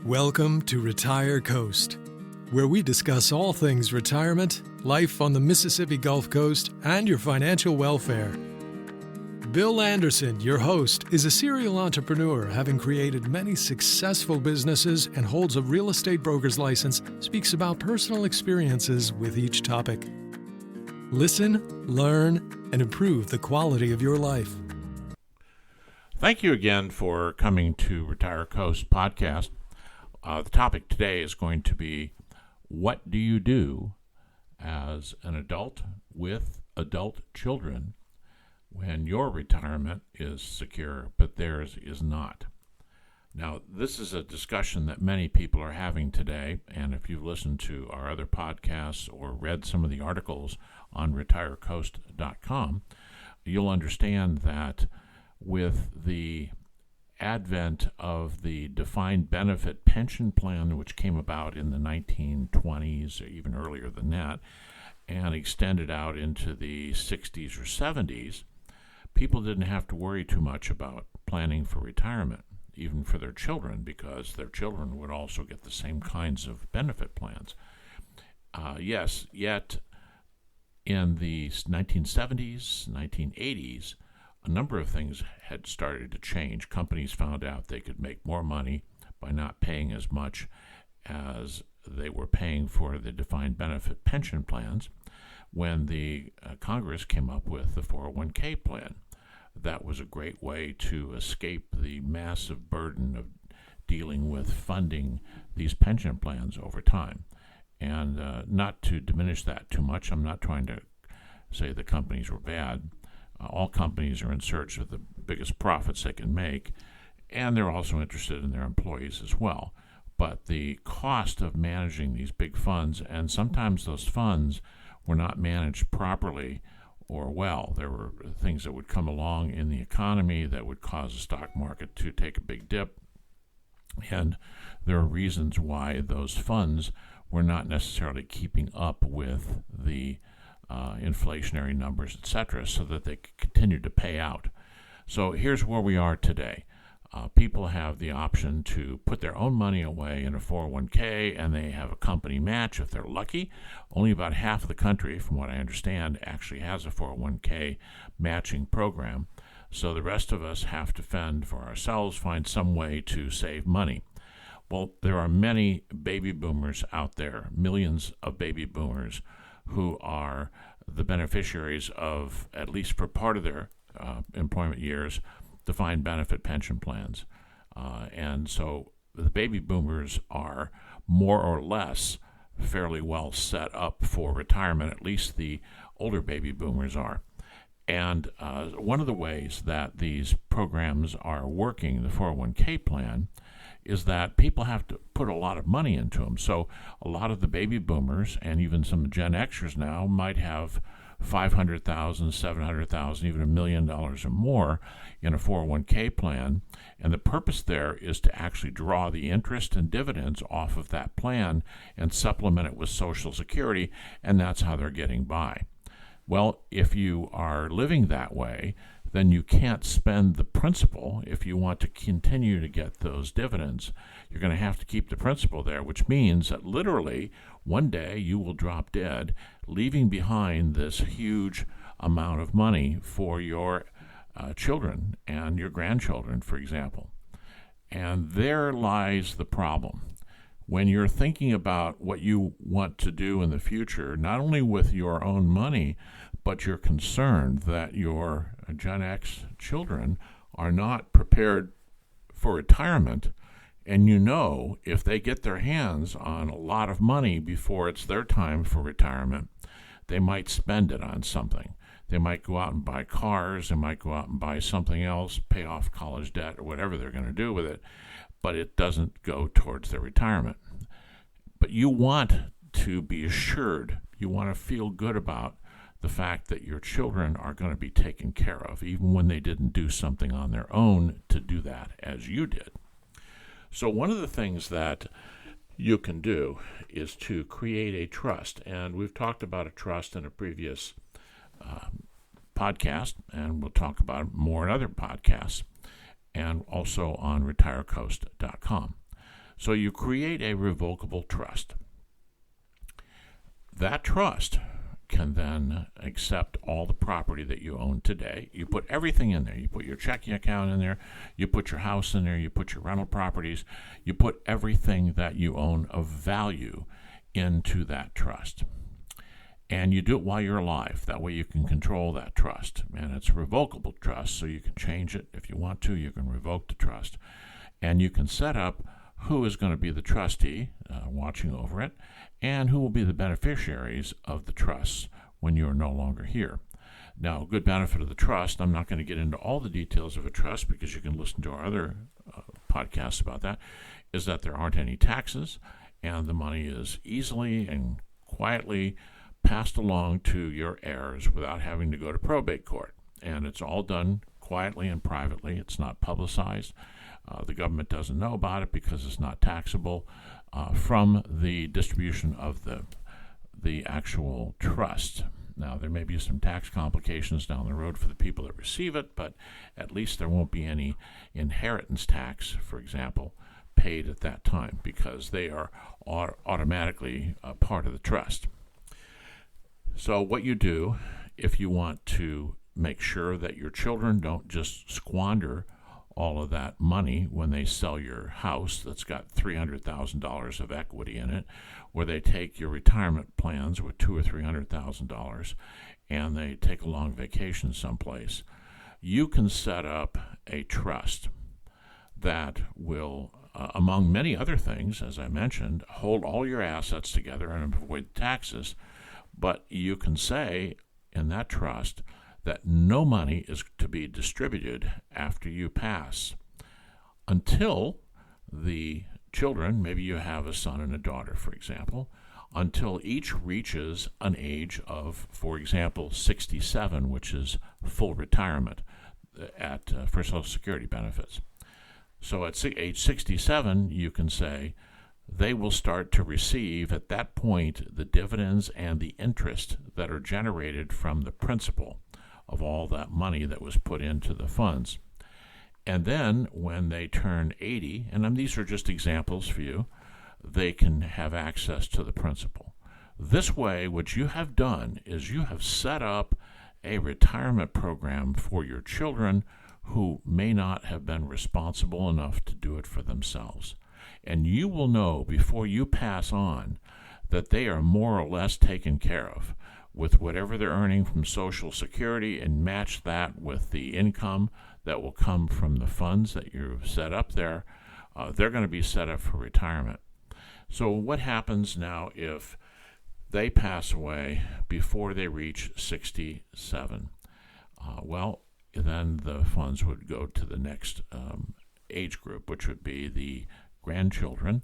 Welcome to Retire Coast, where we discuss all things retirement, life on the Mississippi Gulf Coast, and your financial welfare. Bill Anderson, your host, is a serial entrepreneur having created many successful businesses and holds a real estate broker's license, speaks about personal experiences with each topic. Listen, learn, and improve the quality of your life. Thank you again for coming to Retire Coast podcast. The topic today is going to be, what do you do as an adult with adult children when your retirement is secure, but theirs is not? Now, this is a discussion that many people are having today, and if you've listened to our other podcasts or read some of the articles on retirecoast.com, you'll understand that with the advent of the defined benefit pension plan, which came about in the 1920s, or even earlier than that, and extended out into the 60s or 70s, people didn't have to worry too much about planning for retirement, even for their children, because their children would also get the same kinds of benefit plans. Yet in the 1970s, 1980s, a number of things had started to change. Companies found out they could make more money by not paying as much as they were paying for the defined benefit pension plans when the Congress came up with the 401k plan. That was a great way to escape the massive burden of dealing with funding these pension plans over time. And not to diminish that too much, I'm not trying to say the companies were bad. All companies are in search of the biggest profits they can make, and they're also interested in their employees as well. But the cost of managing these big funds, and sometimes those funds were not managed properly or well. There were things that would come along in the economy that would cause the stock market to take a big dip, and there are reasons why those funds were not necessarily keeping up with the inflationary numbers, etc., so that they could continue to pay out. So here's where we are today. People have the option to put their own money away in a 401k, and they have a company match if they're lucky. Only about half of the country, from what I understand, actually has a 401k matching program. So the rest of us have to fend for ourselves, find some way to save money. Well, there are many baby boomers out there, millions of baby boomers, who are the beneficiaries of, at least for part of their employment years, defined benefit pension plans. And so the baby boomers are more or less fairly well set up for retirement, at least the older baby boomers are. And one of the ways that these programs are working, the 401k plan, is that people have to put a lot of money into them. So a lot of the baby boomers and even some Gen Xers now might have $500,000, $700,000, even $1 million or more in a 401k plan. And the purpose there is to actually draw the interest and dividends off of that plan and supplement it with Social Security, and that's how they're getting by. Well, if you are living that way, then you can't spend the principal. If you want to continue to get those dividends, you're going to have to keep the principal there, which means that literally one day you will drop dead, leaving behind this huge amount of money for your children and your grandchildren, for example. And there lies the problem. When you're thinking about what you want to do in the future, not only with your own money, but you're concerned that your Gen X children are not prepared for retirement, and you know if they get their hands on a lot of money before it's their time for retirement, they might spend it on something. They might go out and buy cars, they might go out and buy something else, pay off college debt or whatever they're going to do with it, but it doesn't go towards their retirement. But you want to be assured, you want to feel good about the fact that your children are going to be taken care of, even when they didn't do something on their own to do that as you did. So one of the things that you can do is to create a trust. And we've talked about a trust in a previous podcast, and we'll talk about it more in other podcasts, and also on retirecoast.com. So you create a revocable trust. That trust can then accept all the property that you own today. You put everything in there. You put your checking account in there. You put your house in there. You put your rental properties. You put everything that you own of value into that trust. And you do it while you're alive. That way you can control that trust. And it's a revocable trust, so you can change it. If you want to, you can revoke the trust. And you can set up who is going to be the trustee watching over it, and who will be the beneficiaries of the trust when you are no longer here. Now, a good benefit of the trust, I'm not going to get into all the details of a trust because you can listen to our other podcasts about that, is that there aren't any taxes, and the money is easily and quietly passed along to your heirs without having to go to probate court. And it's all done quietly and privately. It's not publicized. The government doesn't know about it because it's not taxable from the distribution of the actual trust. Now, there may be some tax complications down the road for the people that receive it, but at least there won't be any inheritance tax, for example, paid at that time because they are automatically a part of the trust. So what you do if you want to make sure that your children don't just squander all of that money when they sell your house that's got $300,000 of equity in it, where they take your retirement plans with $200,000 or $300,000 and they take a long vacation someplace, you can set up a trust that will, among many other things, as I mentioned, hold all your assets together and avoid taxes. But you can say in that trust that no money is to be distributed after you pass until the children, maybe you have a son and a daughter, for example, until each reaches an age of, for example, 67, which is full retirement for Social Security benefits. So at age 67, you can say they will start to receive at that point the dividends and the interest that are generated from the principal of all that money that was put into the funds. And then when they turn 80, and these are just examples for you, they can have access to the principal. This way, what you have done is you have set up a retirement program for your children who may not have been responsible enough to do it for themselves. And you will know before you pass on that they are more or less taken care of with whatever they're earning from Social Security, and match that with the income that will come from the funds that you've set up there. They're going to be set up for retirement. So what happens now if they pass away before they reach 67? Well, then the funds would go to the next age group, which would be the grandchildren.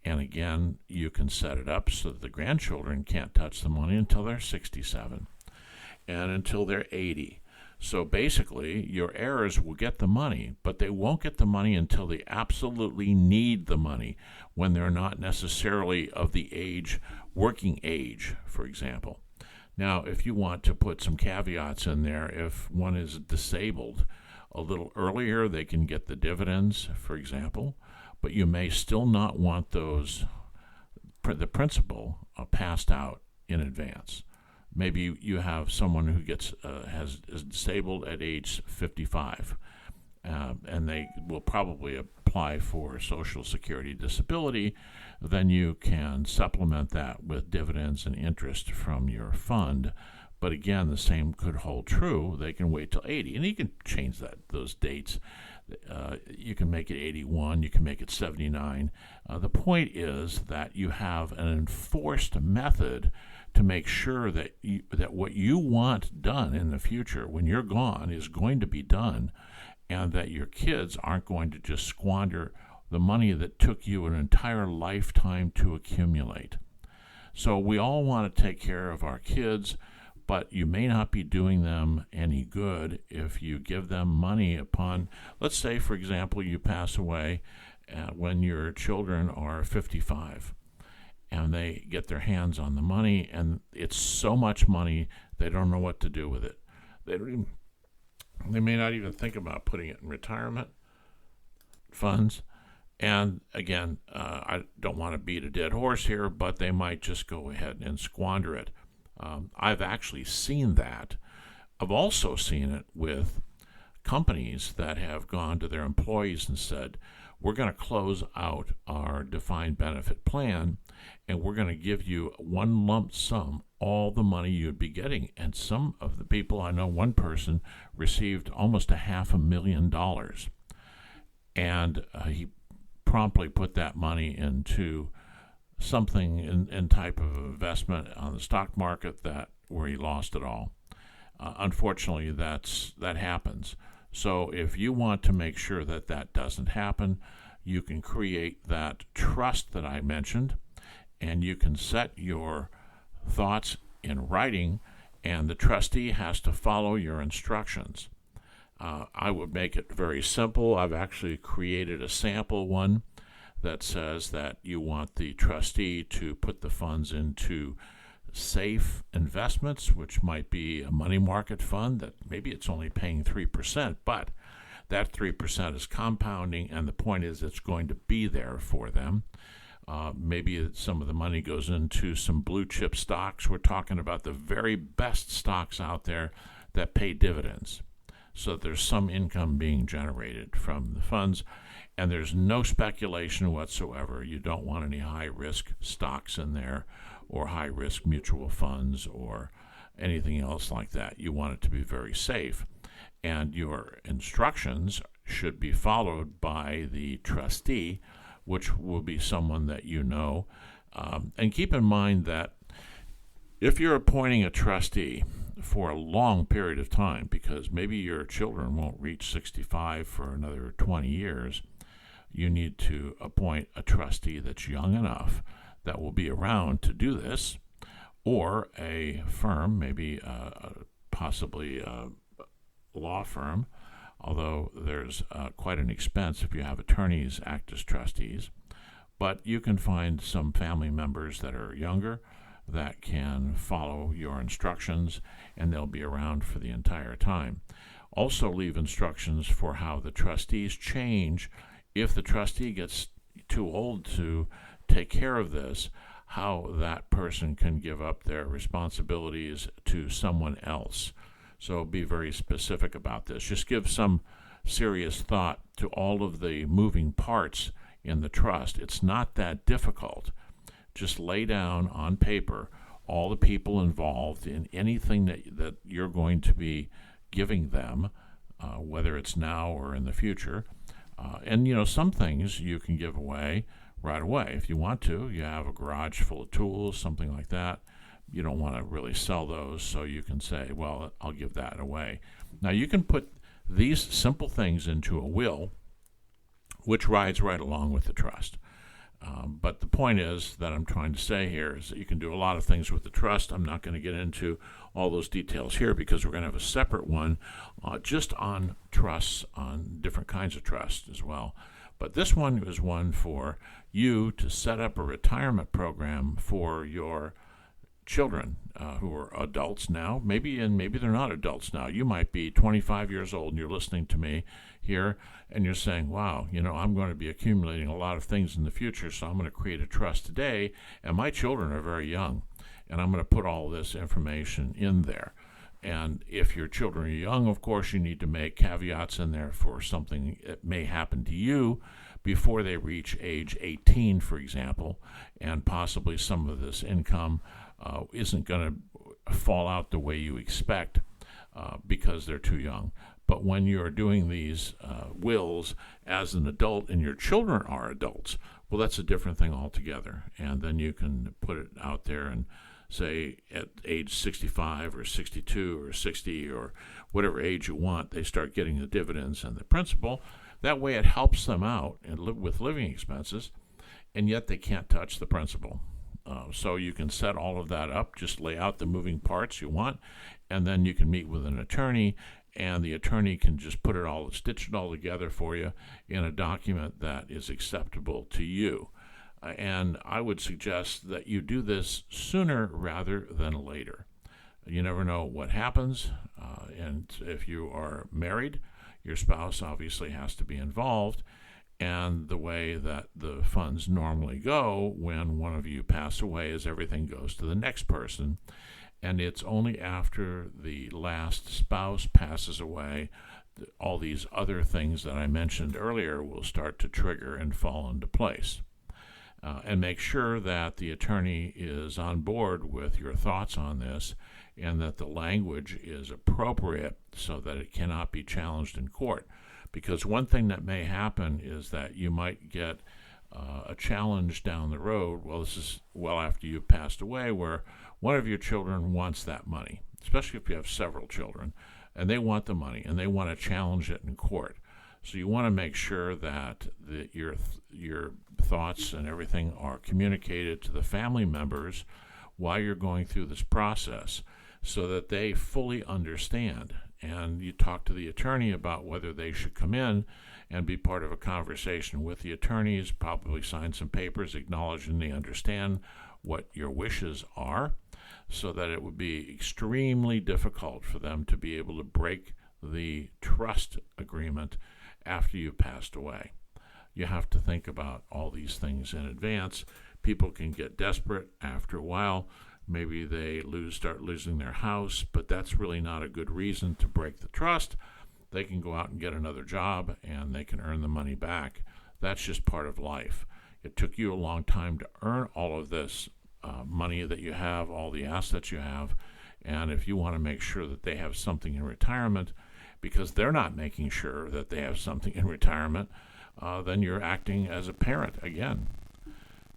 And again, you can set it up so that the grandchildren can't touch the money until they're 67 and until they're 80. So basically, your heirs will get the money, but they won't get the money until they absolutely need the money, when they're not necessarily of the age, working age, for example. Now, if you want to put some caveats in there, if one is disabled a little earlier, they can get the dividends, for example, but you may still not want the principal passed out in advance. Maybe you have someone who is disabled at age 55, and they will probably apply for Social Security disability. Then you can supplement that with dividends and interest from your fund. But again, the same could hold true. They can wait till 80, and you can change those dates. You can make it 81, you can make it 79. The point is that you have an enforced method to make sure that what you want done in the future when you're gone is going to be done, and that your kids aren't going to just squander the money that took you an entire lifetime to accumulate. So we all want to take care of our kids, but you may not be doing them any good if you give them money upon, let's say, for example, you pass away when your children are 55, and they get their hands on the money, and it's so much money they don't know what to do with it. They may not even think about putting it in retirement funds. And again, I don't want to beat a dead horse here, but they might just go ahead and squander it. I've actually seen that. I've also seen it with companies that have gone to their employees and said, we're going to close out our defined benefit plan and we're going to give you one lump sum, all the money you'd be getting. And some of the people, I know one person received almost $500,000. And he promptly put that money into something in type of investment on the stock market where he lost it all. Unfortunately, that happens. So if you want to make sure that doesn't happen, you can create that trust that I mentioned, and you can set your thoughts in writing, and the trustee has to follow your instructions. I would make it very simple. I've actually created a sample one that says that you want the trustee to put the funds into safe investments, which might be a money market fund that maybe it's only paying 3%, but that 3% is compounding, and the point is it's going to be there for them. Maybe some of the money goes into some blue chip stocks. We're talking about the very best stocks out there that pay dividends. So there's some income being generated from the funds, and there's no speculation whatsoever. You don't want any high-risk stocks in there or high-risk mutual funds or anything else like that. You want it to be very safe, and your instructions should be followed by the trustee, which will be someone that you know. And keep in mind that if you're appointing a trustee for a long period of time, because maybe your children won't reach 65 for another 20 years, you need to appoint a trustee that's young enough that will be around to do this, or a firm, maybe possibly a law firm, although there's quite an expense if you have attorneys act as trustees. But you can find some family members that are younger that can follow your instructions, and they'll be around for the entire time. Also leave instructions for how the trustees change if the trustee gets too old to take care of this, how that person can give up their responsibilities to someone else. So be very specific about this. Just give some serious thought to all of the moving parts in the trust. It's not that difficult. Just lay down on paper all the people involved in anything that you're going to be giving them, whether it's now or in the future. And, some things you can give away right away. If you want to, you have a garage full of tools, something like that. You don't want to really sell those, so you can say, well, I'll give that away. Now, you can put these simple things into a will, which rides right along with the trust. But the point is that I'm trying to say here is that you can do a lot of things with the trust. I'm not going to get into all those details here because we're going to have a separate one just on trusts, on different kinds of trusts as well. But this one is one for you to set up a retirement program for your children who are adults now, maybe they're not adults now. You might be 25 years old and you're listening to me here and you're saying, wow, I'm going to be accumulating a lot of things in the future, so I'm going to create a trust today, and my children are very young, and I'm going to put all this information in there. And if your children are young, of course, you need to make caveats in there for something that may happen to you before they reach age 18, for example, and possibly some of this income isn't going to fall out the way you expect because they're too young. But when you're doing these wills as an adult and your children are adults, well, that's a different thing altogether. And then you can put it out there and say at age 65 or 62 or 60 or whatever age you want, they start getting the dividends and the principal. That way it helps them out and with living expenses, and yet they can't touch the principal. So you can set all of that up, just lay out the moving parts you want, and then you can meet with an attorney, and the attorney can just stitch it all together for you in a document that is acceptable to you. And I would suggest that you do this sooner rather than later. You never know what happens, and if you are married, your spouse obviously has to be involved. And the way that the funds normally go when one of you pass away is everything goes to the next person. And it's only after the last spouse passes away all these other things that I mentioned earlier will start to trigger and fall into place. And make sure that the attorney is on board with your thoughts on this and that the language is appropriate so that it cannot be challenged in court. Because one thing that may happen is that you might get a challenge down the road. Well, this is well after you've passed away, where one of your children wants that money, especially if you have several children, and they want the money and they want to challenge it in court. So you want to make sure that your thoughts and everything are communicated to the family members while you're going through this process so that they fully understand. And you talk to the attorney about whether they should come in and be part of a conversation with the attorneys, probably sign some papers acknowledging they understand what your wishes are, so that it would be extremely difficult for them to be able to break the trust agreement after you've passed away. You have to think about all these things in advance. People can get desperate after a while. Maybe they start losing their house, but that's really not a good reason to break the trust. They can go out and get another job, and they can earn the money back. That's just part of life. It took you a long time to earn all of this money that you have, all the assets you have, and if you want to make sure that they have something in retirement, because they're not making sure that they have something in retirement, then you're acting as a parent again.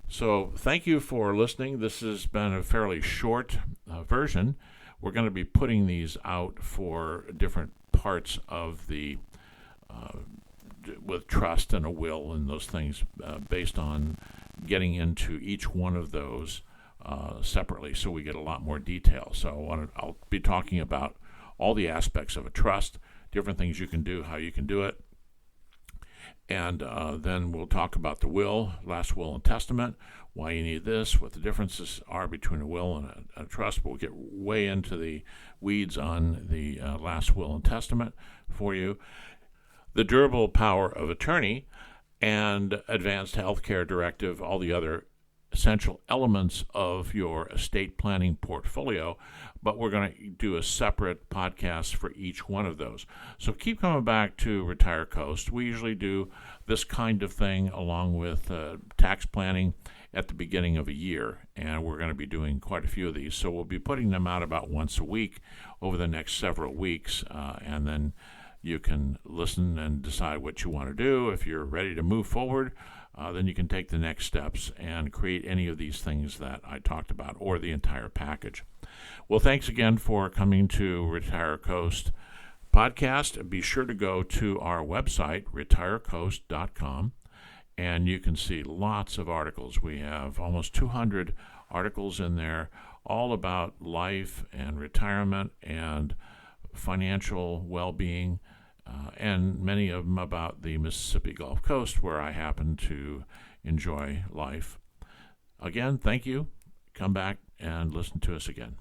So thank you for listening. This has been a fairly short version. We're going to be putting these out for different parts of the with trust and a will and those things based on getting into each one of those separately, so we get a lot more detail. So I'll be talking about all the aspects of a trust, different things you can do, how you can do it. And then we'll talk about the will, last will and testament, why you need this, what the differences are between a will and a trust. We'll get way into the weeds on the last will and testament for you. The durable power of attorney and advanced healthcare directive, all the other essential elements of your estate planning portfolio, but we're going to do a separate podcast for each one of those. So keep coming back to Retire Coast. We usually do this kind of thing along with tax planning at the beginning of a year, and we're going to be doing quite a few of these. So we'll be putting them out about once a week over the next several weeks, and then you can listen and decide what you want to do. If you're ready to move forward, then you can take the next steps and create any of these things that I talked about or the entire package. Well, thanks again for coming to Retire Coast podcast. Be sure to go to our website, retirecoast.com, and you can see lots of articles. We have almost 200 articles in there, all about life and retirement and financial well-being, and many of them about the Mississippi Gulf Coast, where I happen to enjoy life. Again, thank you. Come back and listen to us again.